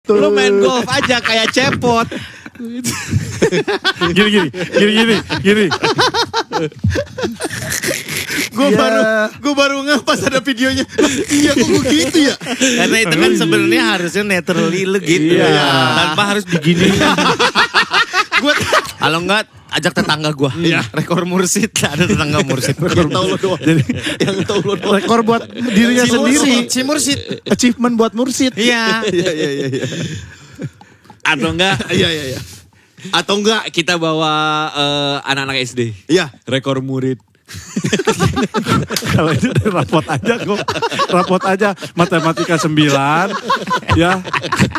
Lu main golf aja kayak cepot. Gini. Gue baru nggak pas ada videonya. Iya kok gitu ya? Karena itu kan sebenarnya harusnya naturally lu gitu. Iya. Tanpa harus digini. Kalau enggak ajak tetangga gue. Iya. Rekor mursid, ada tetangga mursid. Yang tahu lo doang. Yang tahu lo doang. Rekor buat dirinya sendiri. Si mursid. Achievement buat mursid. Iya. Iya. Atau enggak? Iya. Atau enggak kita bawa anak-anak SD. Iya. Rekor murid. Kalau itu rapot aja matematika 9 ya,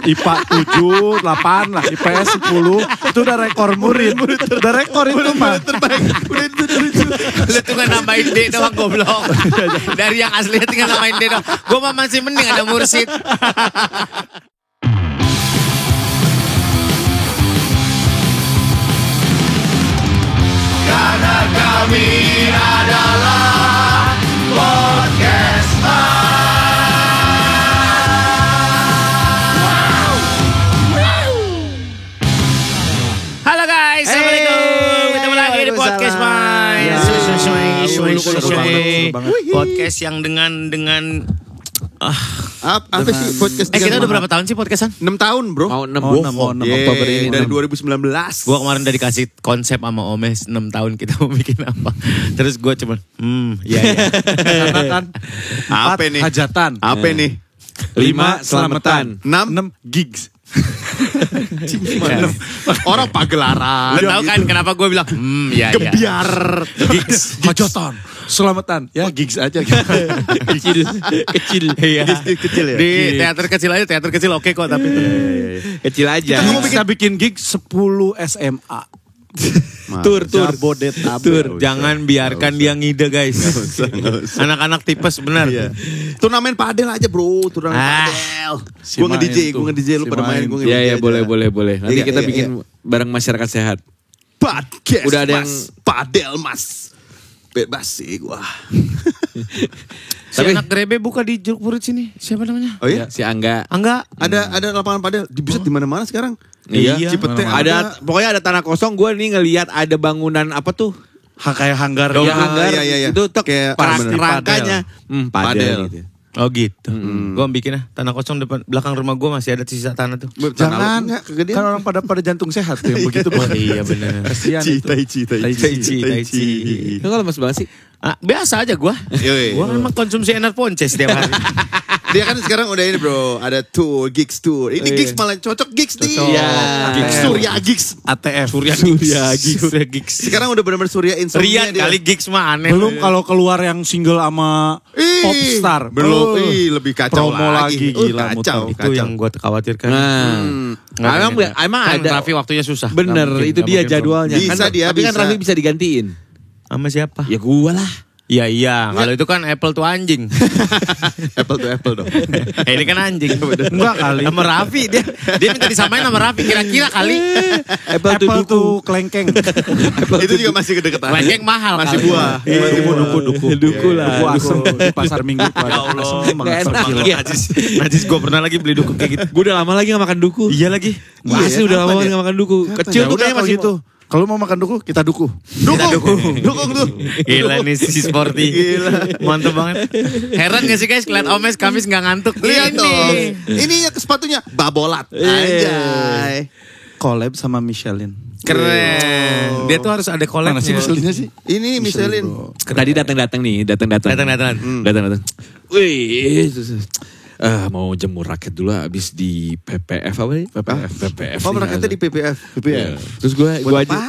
IPA 7, 8 lah, IPS 10 itu udah rekor murid. Udah rekor itu mah. Terbaik. Udah itu. Lu tuh kan nambahin D doang goblok. Dari yang aslinya tinggal nambahin D doang. Gue mah masih mending ada mursid. Karena kami adalah podcast Halo guys, assalamualaikum. Ketemu lagi di podcast podcast yang dengan apa sih podcast? kita udah berapa tahun sih podcastan? 6 tahun bro. Mau 6 Oktober ini dari 2019. Gue kemarin udah dikasih konsep sama Omes 6 tahun kita mau bikin apa. Terus gue cuman iya. Karena kan Apa nih? hajatan. Apa nih? 5 selamatan. 6 gigs. orang pagelaran. Lo tau kan kenapa gue bilang iya. Gebiar. Gigs. Hajatan. Selamatan. Ya gigs aja. Kecil. Iya. Kecil ya. Di teater kecil aja, teater kecil oke kok tapi. Kecil aja. Kita bikin gigs 10 SMA. Tur. Jabodetabek. Jangan biarkan dia ngide guys. Anak-anak tipes benar. Iya. Turnamen padel aja bro. Turnamen padel. Gue nge-DJ lu pada main. Iya boleh. Nanti Iya, kita iya, bikin bareng masyarakat sehat. Podcast. Udah ada mas. Padel mas. Bebas sih gua. Tapi anak Grebe buka di Jeruk Purut sini. Siapa namanya? Oh iya? Si Angga. Angga. Ada lapangan padel. Bisa di mana-mana sekarang. Iya. Cipete Pokoknya ada tanah kosong. Gue nih ngelihat ada bangunan apa tuh? Kayak hanggar. Ya, hanggar. Iya. Itu tuh Kayak kerangkanya. Padel. Gitu. Oh gitu. Gue bikin tanah kosong depan belakang rumah gue masih ada sisa tanah tuh. Jangan, kegedean. kan orang pada jantung sehat tuh yang begitu. Iya benar. Kasihan itu. Tai-chi. Itu kalau mas banget sih. Biasa aja gue. Gue memang konsumsi enak ponces setiap hari. Dia kan sekarang udah ini bro. Ada tour, gigs tour. Ini gigs malah cocok gigs nih. Iya. Surya gigs. ATF. Surya gigs. Sekarang udah benar-benar Surya insomnia. Rian kali gigs mah aneh. Belum kalau keluar yang single sama Popstar. Belum. Lebih kacau promo lagi gila kacau. Itu yang gue khawatirkan. Emang ada. Raffi waktunya susah. Bener, itu dia jadwalnya. Bisa dia, Tapi kan bisa. Raffi bisa digantiin. Sama siapa? Ya gua lah. Iya. Kalau itu kan Apple tuh anjing. Apple to apple dong. Ini kan anjing. Enggak kali. Sama Raffi dia minta disamain sama Raffi kira-kira kali. Apple tuh kelengkeng. Itu juga masih kedekatan. Lengkeng mahal Masih kali. buah. Masih duku. Duku lah. Duku asem di pasar Minggu. Ya Allah. Nggak enak. Iya, Najis gue pernah lagi beli duku kayak gitu. Gue udah lama lagi gak makan duku. Iya lagi. Masih udah lama banget gak makan duku. Kecil tuh kayaknya masih gitu. Kalau mau makan duku, kita duku. Dukung tuh. Gila nih si Sporty. Gila. Mantep banget. Heran gak sih guys ngeliat Omes Kamis gak ngantuk. Lihat dong. Ini sepatunya babolat. Anjay. Collab sama Michelin. Keren. Dia tuh harus ada collab. Mana sih Michelinnya sih? Ini Michelin. Tadi datang nih, datang. Wih, mau jemur raket dulu abis di PPF apa nih? PPF. Oh raketnya di PPF. Ya. Terus gue aja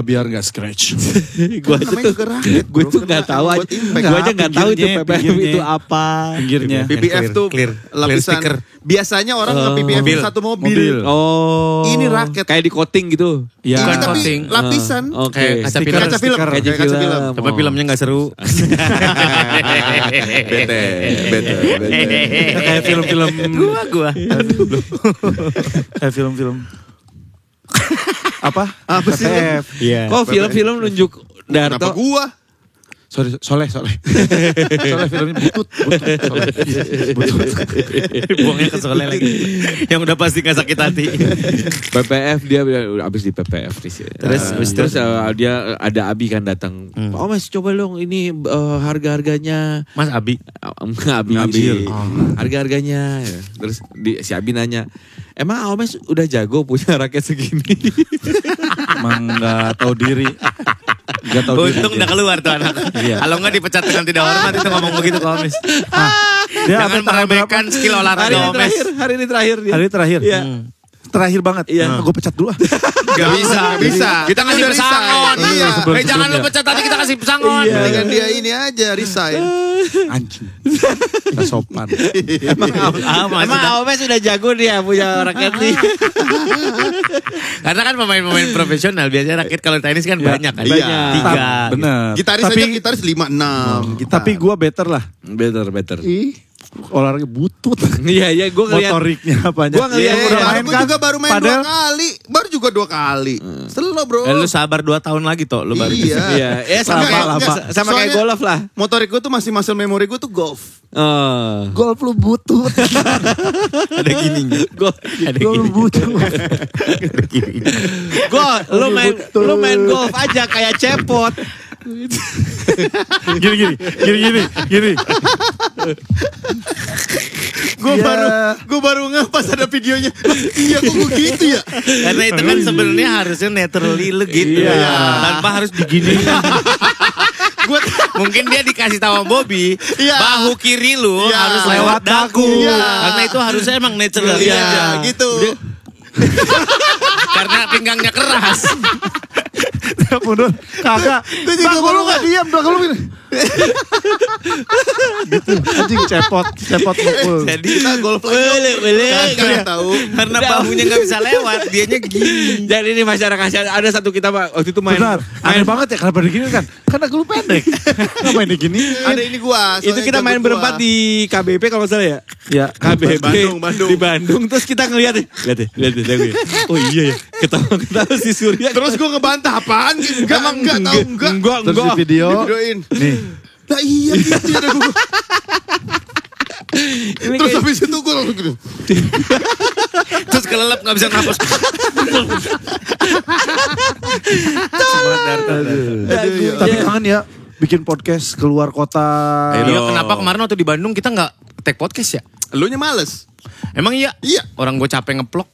Biar nggak scratch. gue aja tuh gue tuh nggak tahu aja. Gue aja nggak tahu itu PPF itu apa. Pinggirnya. PPF tuh clear lapisan. stiker. Biasanya orang nge-PPF satu mobil. Oh. Ini raket. Kayak di coating gitu. Ya. Ini Bukan tapi coating. lapisan. Oke. Kayak Kaca film. Kayak Kaca film. film. Tapi filmnya gak seru. Bete. Kayak film-film. Gua. Kayak film-film. Apa Apa sih? PPF. Iya. Kok film-film nunjuk Kenapa Darto? gua? Soleh filmnya butut. Buangnya ke Soleh lagi. Yang udah pasti gak sakit hati. PPF dia abis di PPF terus dia ada Abi kan datang. Oh Mas coba dong ini harga-harganya. Mas Abi. Abi. Harga-harganya. Terus si Abi nanya, emang Omes udah jago punya raket segini? Emang gak tahu diri. Untung udah keluar tuh anak. Kalau nggak dipecat dengan tidak hormat itu ngomong begitu ke Omes. Jangan meremehkan skill olahraga Omes. Hari ini terakhir dia. Hari terakhir. Iya. Terakhir banget. Iya. Gue pecat dulu. Gak bisa. Kita kasih Udah pesangon. resign. Jangan lu pecat tadi kita kasih pesangon. Dengan dia ini aja resign. Anjing. Gak sopan. Emang Omes sudah jago dia punya raket nih. Karena kan pemain-pemain profesional biasanya raket kalau tenis kan banyak kan. Iya. 3. Bener. Gitaris 5-6. Tapi gue better lah. Better. Olahraga butut. Iya, gue ngeliat. Motoriknya apanya. Gua ngeliat udah main Aku kan. juga baru main Padahal 2 kali. Baru juga 2 kali. Slow bro. Lu sabar 2 tahun lagi toh lu baru. Iya. Sama Lama. kayak Soalnya golf lah. Motorik gue tuh masih muscle memory gue tuh golf. golf lu butut. Ada gininya. Ada Golf gini. butut. Lu main golf aja kayak cepot. Gini. Gue baru nggak pas ada videonya. Iya kok gitu ya. Karena itu kan sebenarnya harusnya naturally lu gitu. Iya. Tanpa harus digini. Mungkin dia dikasih tahu sama Bobby, bahu kiri lu harus lewat dagu. Karena itu harusnya emang natural aja. Gitu. Karena pinggangnya keras. Mundur. Kagak. Bang lu gak diam. Bang lu gini. Gitu. Anjing cepot mukul. Jadi Kita golf lagi. Kagak tahu. karena bahunya nggak bisa lewat, dianya gini. Jadi ini masyarakat ada satu kita waktu itu main. Benar. Aneh banget ya kenapa digini kan. Karena gue pendek. Ngapain digini? Ada ini gua. Itu kita main berempat di KBP kalau nggak salah ya. Ya. KBP Bandung. di Bandung, terus kita ngeliat lihat deh. Oh iya ya, ketawa si Surya. Terus gue ngebantah apaan? Enggak tahu. Terus di video. Videoin. Nih. Lah iya gitu ada gue. Terus habis itu gue langsung gitu. Terus kelelep nggak bisa nafas. Tapi kangen ya bikin podcast keluar kota. Iya, kenapa kemarin waktu di Bandung kita nggak take podcast ya? Elunya males. Emang iya? Iya. Orang gue capek ngeplok.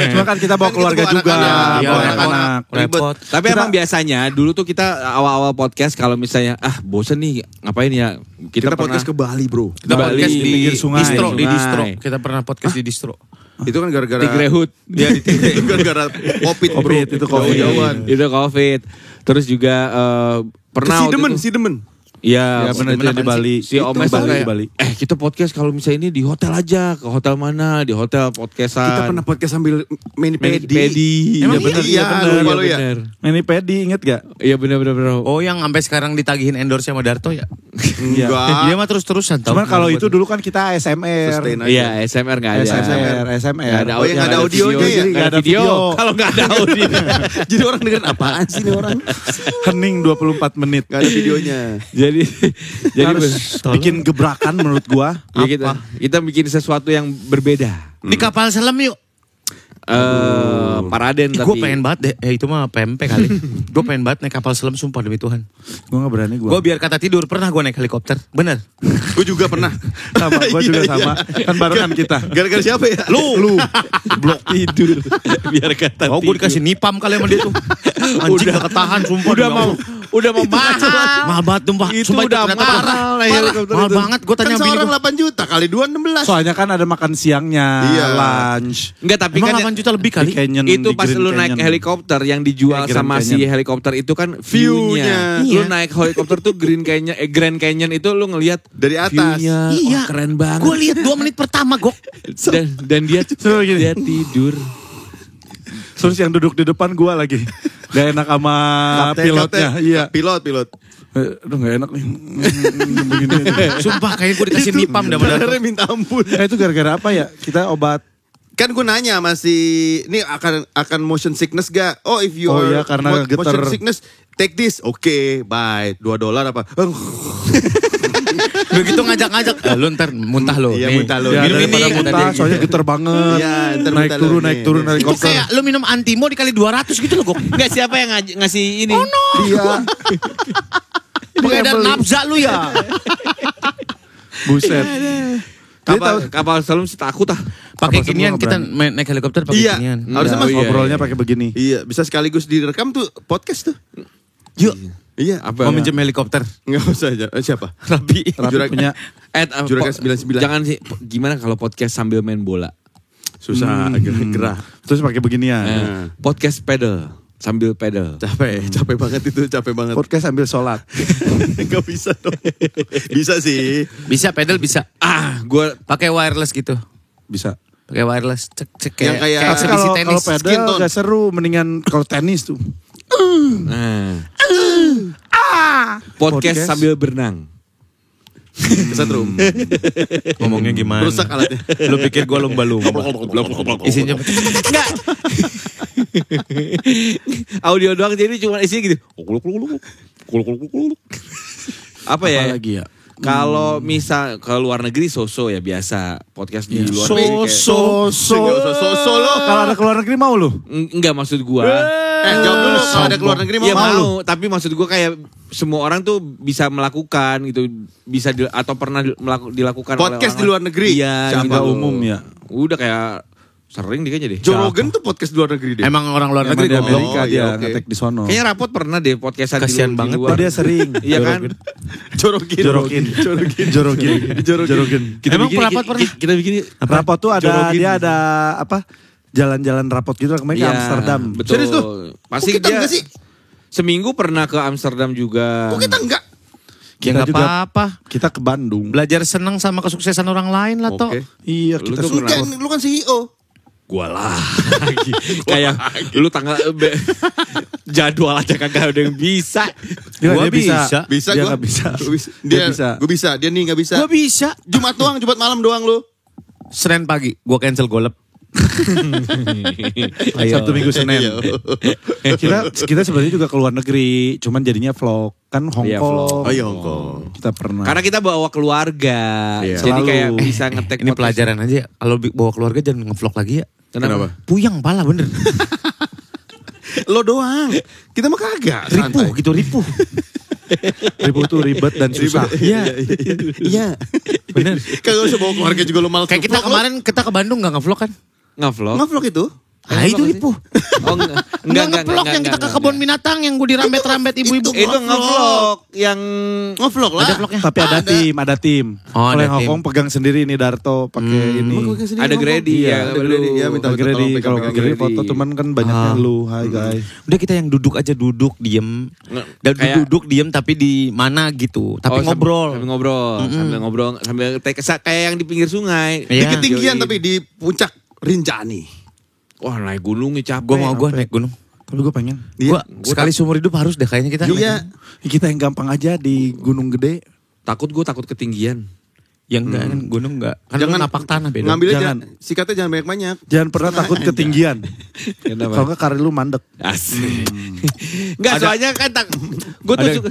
Cuma kan kita bawa Kan keluarga kita bawa juga, anak-anak. bawa Iya, anak-anak. repot. Tapi emang biasanya dulu tuh kita awal-awal podcast kalau misalnya bosen nih ngapain ya Kita podcast ke Bali bro. Kita Bali, podcast di pinggir sungai. distro, di Sungai. distro. Kita pernah podcast di distro. Itu kan gara-gara Tigrehut. Iya itu gara-gara COVID bro. Covid, itu COVID. Jauhan. Itu COVID. Terus juga pernah waktu Si itu- demen. Ya Iya, benar Demen itu di apaan Bali. si Omes Itu tuh Bali, kayak, di Bali. kita podcast kalau misalnya ini di hotel aja, ke hotel mana? Di hotel podcastan. Kita pernah podcast sambil main pedi. Pedi. Emang bener, iya, lupa lu ya? bener. Mani Pedi inget gak? Iya bener. Oh, yang sampai sekarang ditagihin endorse sama Darto ya? Enggak. Dia mah terus-terusan. Cuman kalau itu dulu kan kita ASMR. Sustain aja. Iya, SMR nggak ada. SMR. Nggak ada, Oh, yang nggak ada audionya ya? Jadi nggak ada video. Kalau nggak ada audio. Jadi orang dengar apaan sih nih orang? Hening 24 menit. Gak ada videonya. jadi Harus bikin gebrakan menurut gua. ya kita bikin sesuatu yang berbeda. Di kapal selam yuk. Paraden tapi. Gue pengen banget deh. Itu mah PMP kali. Gue pengen banget naik kapal selam, sumpah demi Tuhan. Gua gak berani Gue gua. biar kata tidur, pernah gue naik helikopter. Bener. Gue juga pernah. Sama, gua juga Iya, sama. iya. Kan barengan kita. Gara-gara siapa ya? Lu. blok tidur biar kata Oh, gue dikasih nipam kali sama dia tuh. Anjing gak ketahan, sumpah. udah mau mahal. Mahal banget tumpah. Itu Sumpah udah ternyata mahal lah helikopter Mahal itu. banget. Gue Kan tanya bini seorang gue. 8 juta kali 2 16. Soalnya kan ada makan siangnya, Iya. lunch. Enggak, tapi Emang kan 8 juta lebih kali? Di Canyon, itu di pas Grand lu naik Canyon. helikopter yang dijual Ya, Grand sama si Canyon. helikopter itu kan View-nya. view-nya. Lu naik helikopter tuh Grand Canyon itu lu ngelihat Dari atas. view-nya. Iya. Wah, keren banget. Gue lihat 2 menit pertama Gok. dan dia gini. dia tidur. Terus yang duduk di depan gua lagi. Gak enak sama pilotnya. Iya. Pilot. Aduh gak enak nih. Begini aja. Sumpah kayak gue dikasih nipam dah. Sebenarnya minta ampun. Nah itu gara-gara apa ya? Kita obat Kan gue nanya masih ini akan motion sickness gak? Oh if you are karena getar. motion sickness take this. Oke, bye. $2 apa? Begitu ngajak-ngajak, lu ntar muntah lo. Iya, nih. muntah lo. Ya, Minum ini. daripada muntah, soalnya getar banget. Iya, ntar naik muntah turun, lo naik nih. turun, Itu helikopter. kayak lu minum Antimo dikali 200 gitu loh, Gok. Enggak, siapa yang ngasih ini? Iya. Pakai dan nafza lu ya. Buset. Kapal selam sih takut ah. Pakai Kapal ginian semua kita berani. naik helikopter pakai Iya. ginian. Harusnya mas Ngobrolnya pakai begini. Iya, bisa sekaligus direkam tuh podcast tuh. Yuk, Iya. Apa? mau minjem helikopter. Enggak usah aja. Siapa? Rapi. Rapi punya Juragan 99. Jangan sih, gimana kalau podcast sambil main bola? Susah, gerah. terus pakai beginian. Podcast pedal, sambil pedal. Capek banget itu, capek banget. Podcast sambil sholat. Enggak bisa dong. Bisa sih. Bisa pedal bisa. Gue Pakai wireless gitu. Bisa. Pakai wireless. Cek Yang kayak- kayak Tapi eksebisi kalau tenis. pedal skin tone. gak seru, mendingan kalau tenis tuh. podcast Podcast. sambil berenang. Kesetrum. Ngomongnya gimana? Rusak alatnya. Lu pikir gua lumba-lumba. Isinya Enggak. Audio doang jadi cuma isinya gitu. Apa ya? Apalagi ya? Kalau misal ke luar negeri so-so ya biasa podcast di luar negeri kayak- So lo. Kalau ada keluar negeri mau lu? Enggak maksud gua. Jawab dulu kalau ada keluar negeri Iya mau. mau, tapi maksud gua kayak semua orang tuh bisa melakukan gitu, bisa atau pernah dilakukan Podcast oleh orang di luar negeri? Iya, Siapa gitu. lu? Umum ya? Udah kayak sering dia jadi. Joe Rogan tuh podcast di luar negeri deh. Emang orang luar Emang negeri di kok. Amerika Oh, dia iya, oke. ngetek di sono. Kayaknya Rapot pernah deh podcastan Kasian di banget. luar. Oh dia sering. Iya kan? Jorokin. Emang Rapot pernah? Kita bikin Rapot tuh ada Jorokin. dia ada apa? Jalan-jalan rapot gitu kemarin ke Iya, Amsterdam. Betul. Serius tuh? Pasti Kok kita dia enggak sih? seminggu pernah ke Amsterdam juga. Kok kita enggak? Ya nggak juga- apa-apa. Kita ke Bandung. Belajar senang sama kesuksesan orang lain lah toh. Oke. Iya Lu kita tuh suka. kenapa? Lu kan CEO. Gua lah. Kayak lu tanggal jadwal aja kagak ada yang bisa. Gua Dia bisa. Bisa Dia gua. nggak bisa. Dia bisa. Gue bisa. Dia nih nggak bisa. Gua bisa. Jumat doang, Jumat malam doang lu. Senin pagi gua cancel golep. Sabtu Minggu Senin. Iya. kita sebenarnya juga ke luar negeri, cuman jadinya vlog kan Hong Iya, Kong. vlog. Oh iya Hongkong. Kita pernah. Karena kita bawa keluarga. Iya. Jadi Selalu. kayak bisa ngetek Ini podcast. pelajaran aja. Kalau bawa keluarga jangan ngevlog lagi ya. Kenapa? Puyang pala bener. Lo doang. Kita mah kagak. Ripuh gitu ripuh. Ribu tuh ribet dan susah. Iya. Iya. Bener. Kagak usah bawa keluarga juga lo malas. Kayak kita kemarin kita ke Bandung nggak ngevlog kan? Nge-vlog. Ngevlog itu. Ah itu ripuh. Oh enggak. Enggak ngevlog yang kita ke kebun binatang yang gue dirambet-rambet ibu-ibu. Itu nge-vlog yang Ngevlog lah. Ada vlognya. Tapi ada tim. Oh, Kalau ada yang Hong tim. Kong pegang sendiri nih Darto pakai ini. ada Grady ya. Ada Grady. Ya minta Pak Grady tolong kalau pegang Grady Grady. foto teman kan banyaknya lu. Hai guys. Udah kita yang duduk aja duduk diem. Dan Kayak- duduk diem tapi di mana gitu. Tapi ngobrol. Sambil ngobrol, sambil ngobrol, sambil kayak yang di pinggir sungai. Di Iya. ketinggian Yoi. tapi di puncak Rinjani. Wah, naik gunung nih capek. Gue naik gunung. Tapi gue pengen. Gua sekali seumur hidup harus deh kayaknya kita. Iya. Kita yang gampang aja di Gunung Gede. Gue takut ketinggian. Yang enggak kan gunung enggak. Kan Jangan napak tanah beda. Ngambilnya Jangan. sikatnya jangan banyak-banyak. Jangan pernah takut ketinggian. Kalau enggak karir lu mandek. Asik. Enggak, soalnya kan gue tuh suka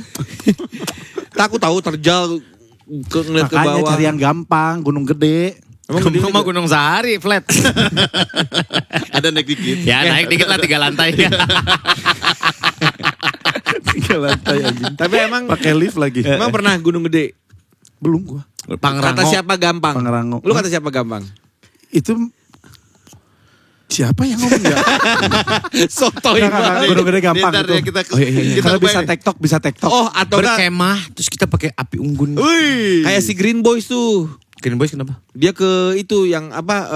takut tahu terjal ngeliat ke Makanya bawah. cari yang gampang, Gunung Gede. Emang mah gunung sehari flat. Ada naik dikit. Ya naik dikit lah 3 lantai. 3 lantai anjing. Tapi emang Pakai lift lagi. emang pernah gunung gede. Belum gua. Pangrango. Kata siapa gampang? Pangrango. Lu kata siapa gampang? Itu siapa yang ngomong ya? Sotoy Nggak, banget. Gunung Gede gampang Ntar itu. ya kita Karena bisa bayangin. TikTok, bisa TikTok. Oh, atau enggak Berkemah terus kita pakai api unggun. Wih. kayak si Green Boys tuh. Green Boys kenapa? Dia ke itu yang apa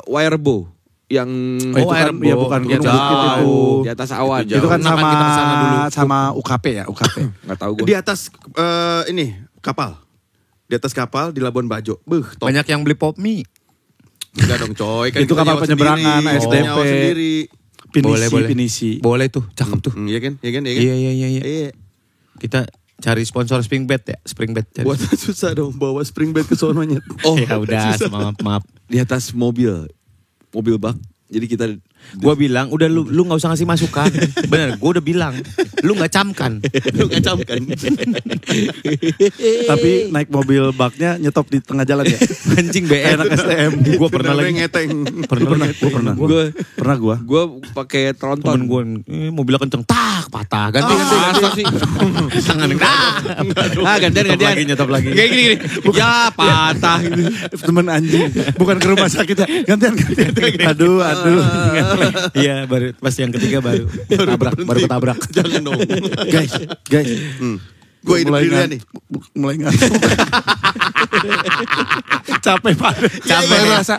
Wirebow yang Oh, itu kan ya bukan Yang Gunung Bukit jauh. itu. di atas awan. Itu kan Kenapa sama kita kesana dulu? sama UKP ya, UKP. Enggak tahu gue. Di atas ini kapal. Di atas kapal di Labuan Bajo. Beuh, top. Banyak yang beli pop mie. Enggak dong coy. Kan Itu kita kapal nyawa penyeberangan, sendiri. SDP. Nyawa sendiri. Pinisi, Boleh. pinisi. Boleh tuh, cakep tuh. Iya kan? Iya kan? Iya. Iya. Kita cari sponsor spring bed ya, spring bed. Cari. Buat susah dong bawa spring bed ke sononya. Oh, Ya udah, susah. maaf. di atas mobil. mobil bak. Jadi kita Gue bilang, udah lu gak usah ngasih masukan. Bener, gue udah bilang. Lu gak camkan. Tapi naik mobil baknya nyetop di tengah jalan ya. Anjing BN. Anak STM. Gue pernah lagi. Pernah. gue pakai tronton. Temen gue, mobilnya kenceng. Tak, patah. Ganti. sih? Tangan Gantian. Nyetop lagi. Kayak gini. Ya patah gitu. Temen anjing. Bukan ke rumah sakit ya. Gantian. Aduh. Iya, baru pas yang ketiga baru ketabrak. Jangan dong. Guys. Gue hidup dulu nih. Mulai ngantuk. Capek Pak. Capek rasa.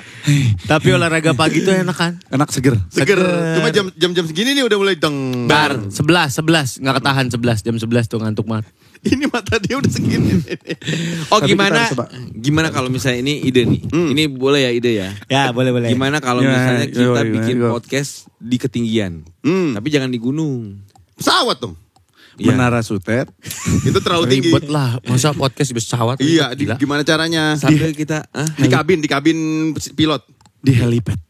Tapi olahraga pagi tuh enak kan? Enak seger. Cuma jam segini nih udah mulai deng. Bar 11 nggak ketahan 11 jam 11 tuh ngantuk banget. Ini mata dia udah segini. Oh Tapi gimana? kita coba. Gimana kalau misalnya ini ide nih? Ini boleh ya ide ya? Ya boleh. Gimana kalau Ya, misalnya kita yo. bikin podcast di ketinggian, tapi jangan di gunung. Pesawat dong. Iya. Menara Sutet. Itu terlalu tinggi. Ribet lah, masa podcast di pesawat? Iya, Gila. gimana caranya? Sambil kita, Di kabin pilot. Di helipad.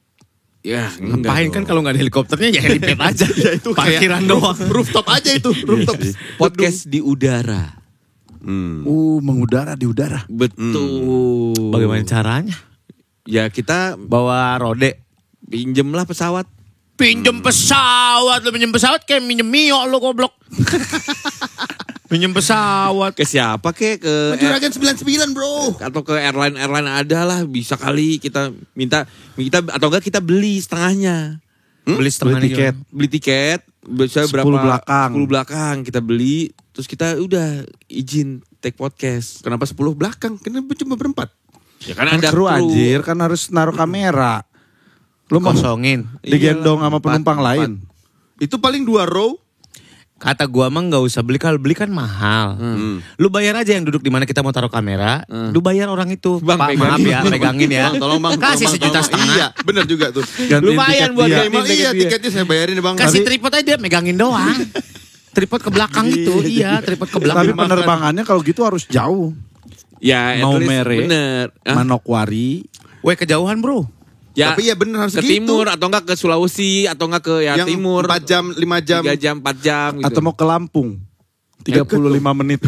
ya Ngapain kan kalau nggak ada helikopternya ya helipad aja. Ya itu Parkiran doang. Rooftop aja itu, rooftop. podcast di udara. Mengudara di udara. Betul. Bagaimana caranya? Ya kita Bawa rode. pinjemlah pesawat. Pinjem pesawat, lu pinjem pesawat kayak minjem Mio lu goblok. Pinjem pesawat. Ke siapa ke Juragan 99 bro. atau ke airline ada lah, bisa kali kita minta atau enggak kita beli setengahnya. Beli setengah Beli tiket. Beli tiket bisa 10 berapa belakang. 10 belakang kita beli, terus kita udah izin take podcast. Kenapa 10 belakang? Kenapa cuma berempat? Ya kan Kan ada kru kru. anjir, kan harus naruh kamera. Lu mau Kosongin. digendong sama Iyalah, penumpang empat. lain. Itu paling 2 row. Kata gua mah nggak usah beli, kalau beli kan mahal. Lu bayar aja yang duduk di mana kita mau taruh kamera. Lu bayar orang itu. Bang, Pak, pegangin. maaf ya, pegangin ya. Bang, tolong bang. Kasih tolong, 1,5 juta. Iya, benar juga tuh. Gantiin Lumayan tiket buat dia. gantiin Emang tiket iya dia. tiketnya saya bayarin bang. Kasih Tapi- tripod aja, megangin doang. Tripod ke belakang gitu, iya tripod ke Tapi belakang. penerbangannya kalau gitu harus jauh. Ya, at Mau least mere. bener. Ah, Manokwari. Weh kejauhan bro. ya, Tapi ya bener harus ke gitu. timur atau enggak ke Sulawesi atau enggak ke ya Yang timur 4 jam, 5 jam. 3 jam 4 jam gitu. Atau mau ke Lampung. 35 menit.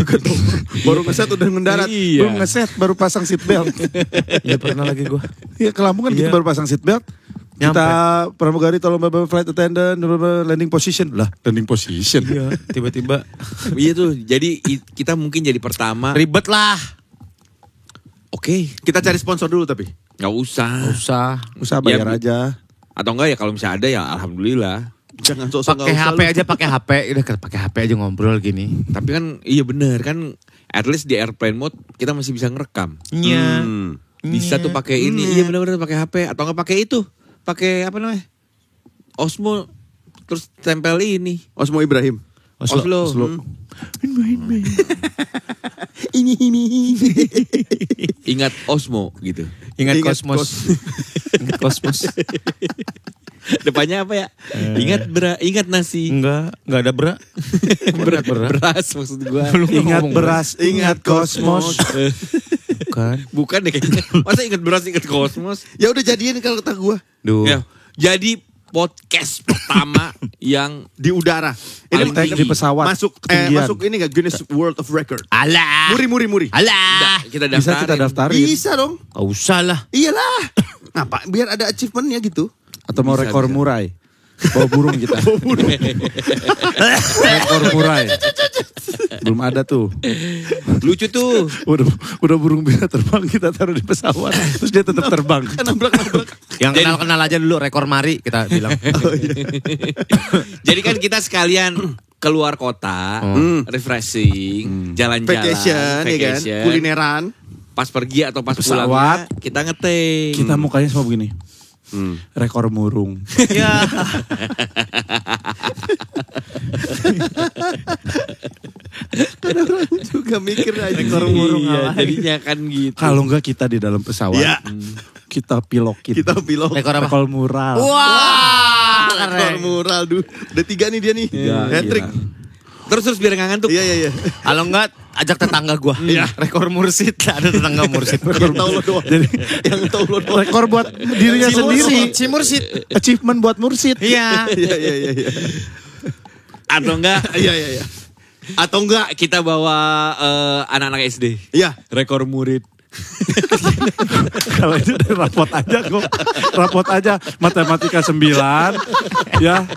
Baru ngeset udah mendarat. Iya. Belum ngeset, baru pasang seatbelt. Iya pernah lagi gua. Iya ke Lampung kan gitu Iya. baru pasang seatbelt. Nyampe. Kita pramugari tolong flight attendant landing position. Lah, landing position. Iya, tiba-tiba Iya tuh. Jadi kita mungkin jadi pertama. ribet lah. Oke, Kita cari sponsor dulu tapi. nggak usah. Usah. Usah bayar Ya, aja. Atau enggak ya kalau misalnya ada ya alhamdulillah. Jangan sosok Pakai HP aja, pakai HP. Udah pakai HP aja ngobrol gini. Tapi kan iya bener kan, at least di airplane mode kita masih bisa ngerekam. Iya. Bisa tuh pakai ini. Iya benar-benar pakai HP atau enggak pakai itu. Pakai apa namanya? Osmo, terus tempel ini. Osmo Ibrahim. Oslo. Ingat Osmo gitu. Ingat Ingat kosmos. Ingat kosmos. Depannya apa ya? Ingat nasi. Enggak ada berak. Beras maksud gua. Ingat beras, ingat kosmos. Bukan. Bukan deh kayaknya. Masa ingat beras, ingat kosmos? Ya udah jadiin kalau kata gue. Duh. Ya, jadi podcast pertama yang Di udara. Paling Tag tinggi. di pesawat. Masuk ketinggian. masuk ini gak Guinness World of Record. Alah. Muri. Alah. kita Bisa kita daftarin. daftarin. Bisa dong. Gak usah lah. Iyalah. Ngapa? Biar ada achievementnya gitu. Atau mau Bisa, rekor bisa. murai. Bawa burung kita. Rekor murai. Belum ada tuh. Lucu tuh. Udah burung bisa terbang kita taruh di pesawat. Terus dia tetap terbang. Nabrak. Yang kenal aja dulu rekor mari kita bilang. Jadi kan kita sekalian keluar kota, refreshing, jalan-jalan, Vacation, ya kan? Kulineran. Pas pergi atau pas Pesawat. pulangnya kita ngeteng. Kita mukanya semua begini. Rekor murung. Ya. Juga mikir aja. Iya, jadinya kan gitu. Kalau enggak kita di dalam pesawat. Iya. Kita pilokin. Kita pilot. Rekor apa? Rekor mural. Wah. Rekor mural. Udah 3 nih dia nih. Iya, Hat-trick. iya. Terus biar nggak ngantuk. Iya. Kalau enggak ajak tetangga gua. Rekor mursid, ada tetangga mursid. Yang tahu lo doang. Jadi Yang tahu lo doang. rekor buat dirinya sendiri. Si mursid. Achievement buat mursid. Iya. Iya. Atau enggak? Iya. Atau enggak? Kita bawa anak-anak SD. Iya. Rekor murid. Kalau itu dari rapot aja matematika 9 ya,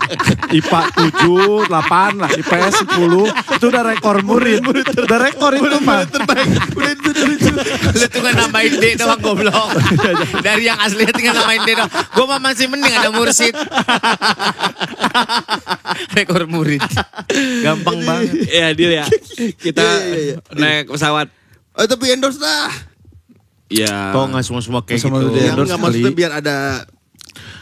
IPA 7, 8 lah, IPS 10 itu udah rekor murid. Udah rekor itu mah. Terbaik. Udah itu lucu. Lu tuh kan nambahin D doang goblok. Dari yang asli tinggal nambahin D doang. Gue mah masih mending ada mursid. Rekor murid. Gampang banget. Iya, deal ya. Kita Iya. naik pesawat. Tapi endorse lah. Ya. Kok nggak semua kayak Semua gitu. udah Yang endorse enggak maksudnya kali. biar ada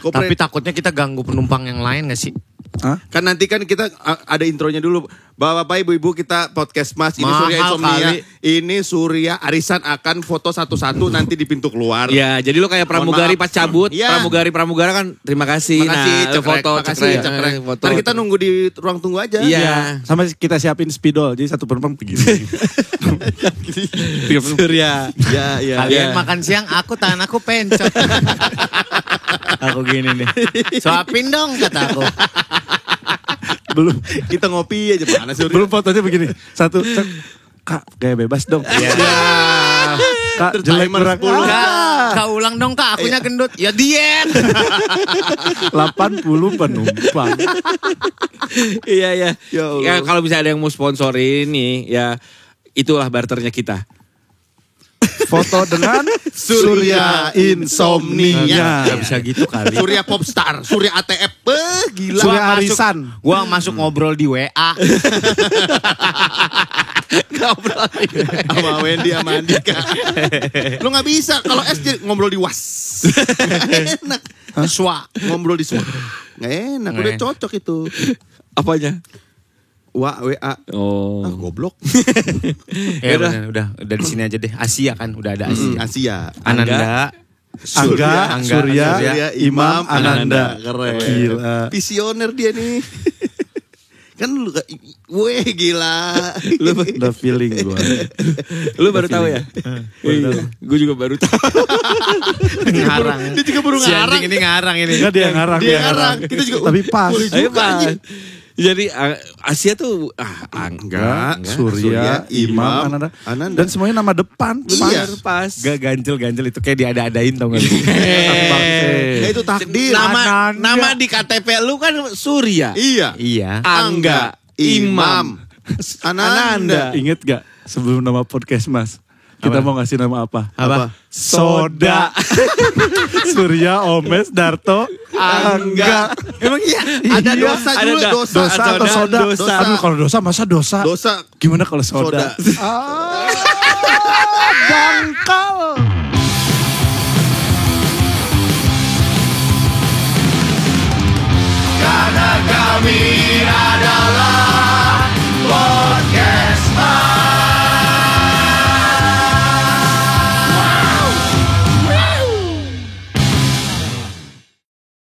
Tapi corporate. takutnya kita ganggu penumpang yang lain gak sih? Hah? Kan nanti kan kita ada intronya dulu. Bapak-bapak, ibu-ibu, kita podcast Mas. Ini Mahal Surya Insomnia. kali. Ini Surya Arisan akan foto satu-satu nanti di pintu keluar. Ya, jadi lo kayak pramugari Mohon pas maaf. cabut, Iya. pramugara kan terima kasih. Makasih, Nah, cekrek. foto, Makasih, cekrek. foto. Ntar kita nunggu di ruang tunggu aja. Iya. Sama kita siapin spidol, jadi satu penumpang begini. Surya. Ya. Kalian makan siang, tangan aku pencet. Aku gini nih. Suapin dong kata aku. Belum Kita ngopi aja. Mana Surya? belum fotonya begini. Satu, Kak, gaya bebas dong. Iya. Kak, Terus jelek timer kurang. 10. Kak ulang dong kak, akunya gendut. Ya diet. 80 penumpang. Iya. Ya Allah. Ya, kalau bisa ada yang mau sponsorin nih, ya itulah barternya kita. Foto dengan Surya Insomnia. Gak bisa gitu kali. Surya Popstar, Surya ATF. Gila. Surya Arisan. Gua masuk ngobrol di WA. Sama Wendy sama Andika. Lu gak bisa. Kalau S jadi ngobrol di WAS. Enak. Swa. Ngobrol di SWA. Gak enak. Udah cocok itu. Apanya? WA. Oh. Goblok. Ya udah di sini aja deh. Asia kan, udah ada Asia. Asia. Ananda. Surya, Surya, Imam, Ananda. Keren. Gila. Visioner dia nih. Kan lu weh gila. Udah feeling gue. Lu baru tahu ya? Gue juga baru tahu. Ngarang. Dia juga baru Si ngarang. anjing ini ngarang ini. Enggak dia yang ngarang. Dia ngarang. Kita juga Tapi pas. Ayo, Pak. Jadi Asia tuh Enggak, Surya, Imam, Ananda. Dan semuanya nama depan. Iya. pas. Gak ganjel itu kayak diada-adain tau gak? Ya itu takdir. Nama di KTP lu kan Surya. Iya. Iya. Angga, Imam, Ananda. Ingat gak sebelum nama podcast Mas? Kita mau ngasih nama apa? Apa? Soda. Surya, Omes, Darto, Angga. Emang iya? Ada dosa ada dulu. Dosa. Dosa atau soda? Dosa. Aduh kalau dosa masa dosa? Dosa. Gimana kalau soda? Dangkal. Karena kami